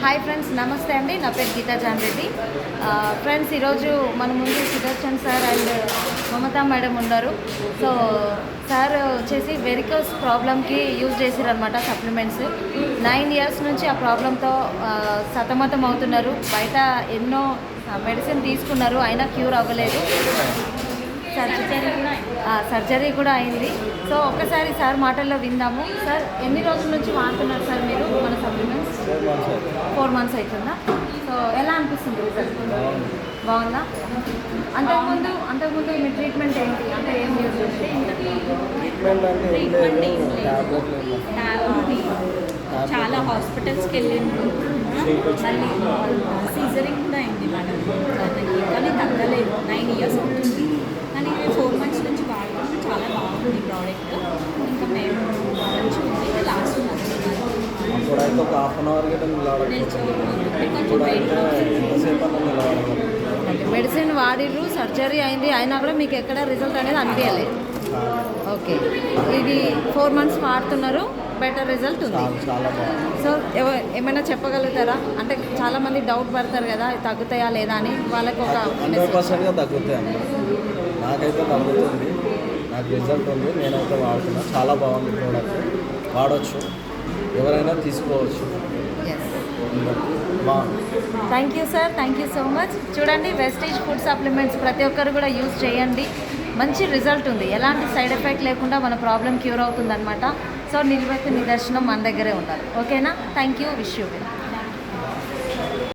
Hi friends, నమస్తే అండి. నా పేరు గీతా జాన్ రెడ్డి. ఫ్రెండ్స్, ఈరోజు మన ముందు Sudarshan sir and Mamata madam ఉన్నారు. సో సార్ వచ్చేసి వెరికోస్ ప్రాబ్లమ్కి యూజ్ చేసిరనమాట సప్లిమెంట్స్. 9 years నుంచి ఆ ప్రాబ్లంతో సతమతం అవుతున్నారు. బయట ఎన్నో మెడిసిన్ తీసుకున్నారు, అయినా క్యూర్ అవ్వలేదు. సర్జరీ కూడా అయింది. సో ఒక్కసారి సార్ మాటల్లో విందాము. సార్, ఎన్ని రోజుల నుంచి వాడుతున్నారు సార్ మీరు మన సప్లిమెంట్స్? 4 months అవుతుందా? సో ఎలా అనిపిస్తుంది రిజల్ట్? బాగుందా? అంతకుముందు మీ ట్రీట్మెంట్ ఏంటి, అంటే ఏం యూజ్ చేస్తే? చాలా హాస్పిటల్స్కి వెళ్ళిండ్రు, మళ్ళీ సీజరింగ్ కూడా అయింది మేడం తనకి, కానీ తగ్గలేదు. 9 years అవుతుంది, కానీ 4 months నుంచి వాడుకుంటే చాలా బాగుంది ప్రోడక్ట్. ఇంకా మేము మంచిగా ఉంది. లాస్ట్ మంత్ అప్పుడైతే ఒక హాఫ్ అన్ అవర్ కొంచెం వెయిట్ మెడిసిన్ వాడిర్రు, సర్జరీ అయింది, అయినా కూడా మీకు ఎక్కడ రిజల్ట్ అనేది అనిపించలేదు. ఓకే, ఇది 4 months వాడుతున్నారు, బెటర్ రిజల్ట్ ఉంది. చాలా బాగుంది. సో ఏమైనా చెప్పగలుగుతారా? అంటే చాలామంది డౌట్ పడతారు కదా, తగ్గుతాయా లేదా అని. వాళ్ళకి ఒక 100%గా తగ్గుతాయి. నాకైతే తగ్గుతుంది, నాకు రిజల్ట్ ఉంది, నేనైతే వాడుతున్నా. చాలా బాగుంది ప్రోడక్ట్, వాడవచ్చు, ఎవరైనా తీసుకోవచ్చు. బాగుంది. Thank you sir, thank you so much. చూడండి, వెస్టీజ్ ఫుడ్ సప్లిమెంట్స్ ప్రతి ఒక్కరు కూడా యూజ్ చేయండి. మంచి రిజల్ట్ ఉంది, ఎలాంటి సైడ్ ఎఫెక్ట్ లేకుండా మన ప్రాబ్లం క్యూర్ అవుతుందన్నమాట. సో నిలువెత్తు నిదర్శనం మన దగ్గరే ఉండాలి. ఓకేనా? Thank you, wish you.